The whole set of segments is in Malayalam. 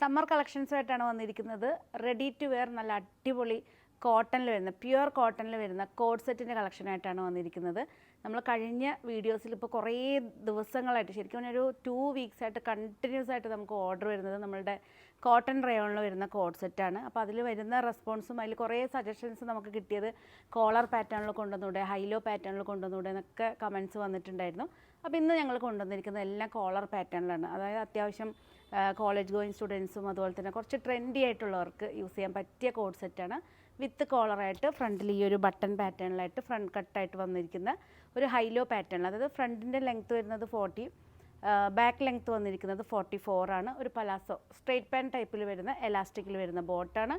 സമ്മർ കളക്ഷൻസുമായിട്ടാണ് വന്നിരിക്കുന്നത്. റെഡി ടു വെയർ നല്ല അടിപൊളി കോട്ടണിൽ വരുന്ന പ്യുവർ കോട്ടണിൽ വരുന്ന കോഡ് സെറ്റിൻ്റെ കളക്ഷനായിട്ടാണ് വന്നിരിക്കുന്നത്. നമ്മൾ കഴിഞ്ഞ വീഡിയോസിൽ ഇപ്പോൾ കുറേ ദിവസങ്ങളായിട്ട് ശരിക്കും ഒരു 2 വീക്സ് ആയിട്ട് കണ്ടിന്യൂസ് ആയിട്ട് നമുക്ക് ഓർഡർ വരുന്നത് നമ്മളുടെ കോട്ടൺ റയോണിൽ വരുന്ന കോഡ് സെറ്റാണ്. അപ്പോൾ അതിൽ വരുന്ന റെസ്പോൺസും അതിൽ കുറേ സജഷൻസ് നമുക്ക് കിട്ടിയത് കോളർ പാറ്റേണിൽ കൊണ്ടുവന്നൂടെ, ഹൈലോ പാറ്റേണിൽ കൊണ്ടുവന്നൂടെ എന്നൊക്കെ കമൻറ്റ്സ് വന്നിട്ടുണ്ടായിരുന്നു. അപ്പോൾ ഇന്ന് ഞങ്ങൾ കൊണ്ടുവന്നിരിക്കുന്നത് എല്ലാം കോളർ പാറ്റേണിലാണ്. അതായത് അത്യാവശ്യം കോളേജ് ഗോയിങ് സ്റ്റുഡൻസും അതുപോലെ തന്നെ കുറച്ച് ട്രെൻഡി ആയിട്ടുള്ളവർക്ക് യൂസ് ചെയ്യാൻ പറ്റിയ കോഡ് സെറ്റാണ്. വിത്ത് കോളറായിട്ട് ഫ്രണ്ടിൽ ഈ ഒരു ബട്ടൺ പാറ്റേണിലായിട്ട് ഫ്രണ്ട് കട്ടായിട്ട് വന്നിരിക്കുന്ന ഒരു ഹൈലോ പാറ്റേണിൽ, അതായത് ഫ്രണ്ടിൻ്റെ ലെങ്ത്ത് വരുന്നത് 40, ബാക്ക് ലെങ്ത്ത് വന്നിരിക്കുന്നത് 44 ആണ്. ഒരു പലാസോ സ്ട്രെയിറ്റ് പാൻറ്റ് ടൈപ്പിൽ വരുന്ന എലാസ്റ്റിക്കിൽ വരുന്ന ബോട്ടാണ്.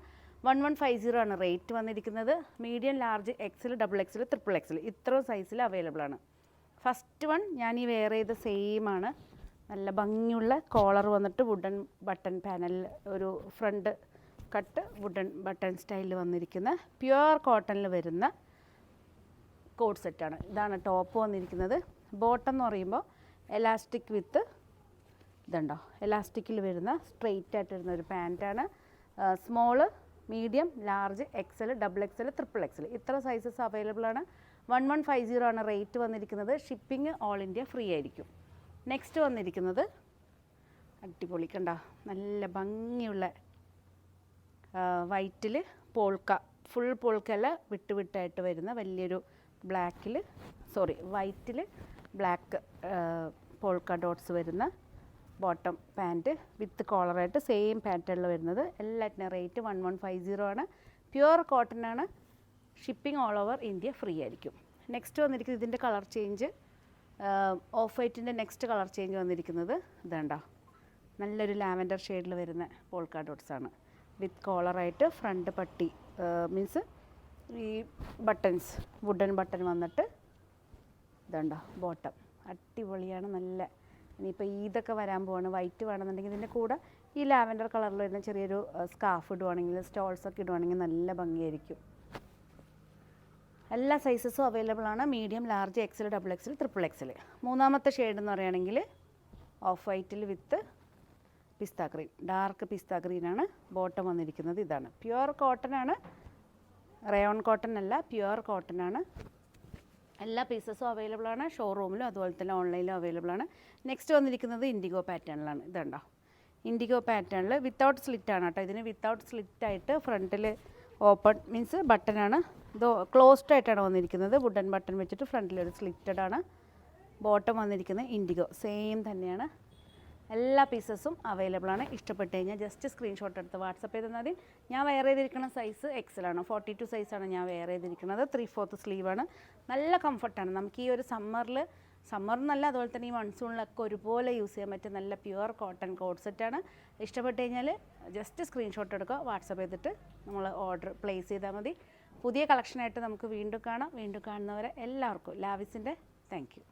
1150 ആണ് റേറ്റ് വന്നിരിക്കുന്നത്. Medium, large, XL, double XL, triple XL ഇത്രയും സൈസിൽ അവൈലബിൾ ആണ്. ഫസ്റ്റ് വൺ ഞാൻ ഈ വെയർ ചെയ്ത സെയിം ആണ്. നല്ല ഭംഗിയുള്ള കോളർ വന്നിട്ട് വുഡൻ ബട്ടൺ പാനൽ, ഒരു ഫ്രണ്ട് കട്ട് വുഡൻ ബട്ടൺ സ്റ്റൈലിൽ വന്നിരിക്കുന്ന പ്യുവർ കോട്ടണിൽ വരുന്ന കോഡ് സെറ്റാണ്. ഇതാണ് ടോപ്പ് വന്നിരിക്കുന്നത്. ബോട്ടം എന്ന് പറയുമ്പോൾ എലാസ്റ്റിക് വിത്ത് ഇതുണ്ടോ, എലാസ്റ്റിക്കിൽ വരുന്ന സ്ട്രെയിറ്റ് ആയിട്ട് വരുന്ന ഒരു പാൻറ്റാണ്. Small, medium, large, XL, double XL, triple XL ഇത്ര സൈസസ് അവൈലബിൾ ആണ്. 1150 ആണ് റേറ്റ് വന്നിരിക്കുന്നത്. ഷിപ്പിംഗ് ഓൾ ഇന്ത്യ ഫ്രീ ആയിരിക്കും. നെക്സ്റ്റ് വന്നിരിക്കുന്നത് അടിപൊളി കണ്ട നല്ല ഭംഗിയുള്ള വൈറ്റിൽ പോൾക്ക, ഫുൾ പോൾക്കല്ല വിട്ടായിട്ട് വരുന്ന വലിയൊരു ബ്ലാക്കിൽ വൈറ്റിൽ ബ്ലാക്ക് പോൾക്ക ഡോട്ട്സ് വരുന്ന ബോട്ടം പാൻറ്റ് വിത്ത് കോളറായിട്ട് സെയിം പാറ്റേണിൽ വരുന്നത്. എല്ലാറ്റിനും റേറ്റ് 1150 ആണ്. പ്യുവർ കോട്ടൺ ആണ്. Shipping all over India free ആയിരിക്കും. നെക്സ്റ്റ് വന്നിരിക്കുന്നത് ഇതിൻ്റെ കളർ ചേഞ്ച്, ഓഫ് വൈറ്റിൻ്റെ നെക്സ്റ്റ് കളർ ചേഞ്ച് വന്നിരിക്കുന്നത് ഇതാണ്ടോ, നല്ലൊരു ലാവൻഡർ ഷെയ്ഡിൽ വരുന്ന പോൾക്ക ഡോട്ട്സ് ആണ്. വിത്ത് കോളറായിട്ട് ഫ്രണ്ട് പട്ടി മീൻസ് ഈ ബട്ടൺസ് വുഡൻ ബട്ടൺ വന്നിട്ട് ഇതുണ്ടോ ബോട്ടം അടിപൊളിയാണ്. നല്ല ഇനിയിപ്പോൾ ഇതൊക്കെ വരാൻ പോവാണ്. വൈറ്റ് വേണമെന്നുണ്ടെങ്കിൽ ഇതിൻ്റെ കൂടെ ഈ ലാവൻഡർ കളറിൽ വരുന്ന ചെറിയൊരു സ്കാർഫ് ഇടുവാണെങ്കിൽ, സ്റ്റോൾസൊക്കെ ഇടുവാണെങ്കിൽ നല്ല ഭംഗിയായിരിക്കും. എല്ലാ സൈസസും അവൈലബിൾ ആണ്. Medium, large, XL, double XL, triple XL. മൂന്നാമത്തെ ഷെയ്ഡ് എന്ന് പറയുകയാണെങ്കിൽ ഓഫ് വൈറ്റിൽ വിത്ത് പിസ്ത ഗ്രീൻ, ഡാർക്ക് പിസ്ത ഗ്രീനാണ് ബോട്ടം വന്നിരിക്കുന്നത്. ഇതാണ് പ്യുവർ കോട്ടൺ ആണ്, റയോൺ കോട്ടൺ അല്ല, പ്യുവർ കോട്ടൺ ആണ്. എല്ലാ പീസസും അവൈലബിൾ ആണ്. ഷോറൂമിലും അതുപോലെ തന്നെ ഓൺലൈനിലും അവൈലബിൾ ആണ്. നെക്സ്റ്റ് വന്നിരിക്കുന്നത് ഇൻഡിഗോ പാറ്റേണിലാണ്. ഇതുണ്ടോ ഇൻഡിഗോ പാറ്റേണിൽ വിത്തൗട്ട് സ്ലിറ്റ് ആണ് കേട്ടോ. ഇതിന് വിത്തൗട്ട് സ്ലിറ്റായിട്ട് ഫ്രണ്ടിൽ ഓപ്പൺ മീൻസ് ബട്ടനാണ്. ഇത് ക്ലോസ്ഡ് ആയിട്ടാണ് വന്നിരിക്കുന്നത്. വുഡൻ ബട്ടൺ വെച്ചിട്ട് ഫ്രണ്ടിലൊരു സ്ലിറ്റഡ് ആണ്. ബോട്ടം വന്നിരിക്കുന്നത് ഇൻഡിഗോ സെയിം തന്നെയാണ്. എല്ലാ പീസസും അവൈലബിൾ ആണ്. ഇഷ്ടപ്പെട്ട് കഴിഞ്ഞാൽ ജസ്റ്റ് സ്ക്രീൻഷോട്ട് എടുത്ത് വാട്സപ്പ് ചെയ്ത് തന്നാൽ മതി. ഞാൻ വെയർ ചെയ്തിരിക്കുന്ന സൈസ് എക്സലാണ്. 42 സൈസാണ് ഞാൻ വെയർ ചെയ്തിരിക്കുന്നത്. 3/4 സ്ലീവാണ്. നല്ല കംഫർട്ടാണ്. നമുക്ക് ഈ ഒരു സമ്മറിനല്ല അതുപോലെ തന്നെ ഈ മൺസൂണിലൊക്കെ ഒരുപോലെ യൂസ് ചെയ്യാൻ പറ്റിയ നല്ല പ്യുവർ കോട്ടൺ കോഡ് സെറ്റാണ്. ഇഷ്ടപ്പെട്ട് കഴിഞ്ഞാൽ ജസ്റ്റ് സ്ക്രീൻഷോട്ട് എടുക്കുക, വാട്സപ്പ് ചെയ്തിട്ട് നമ്മൾ ഓർഡർ പ്ലേസ് ചെയ്താൽ മതി. പുതിയ കളക്ഷനായിട്ട് നമുക്ക് വീണ്ടും കാണാം. വീണ്ടും കാണുന്നവരെ എല്ലാവർക്കും ലാവിസിൻ്റെ താങ്ക് യു.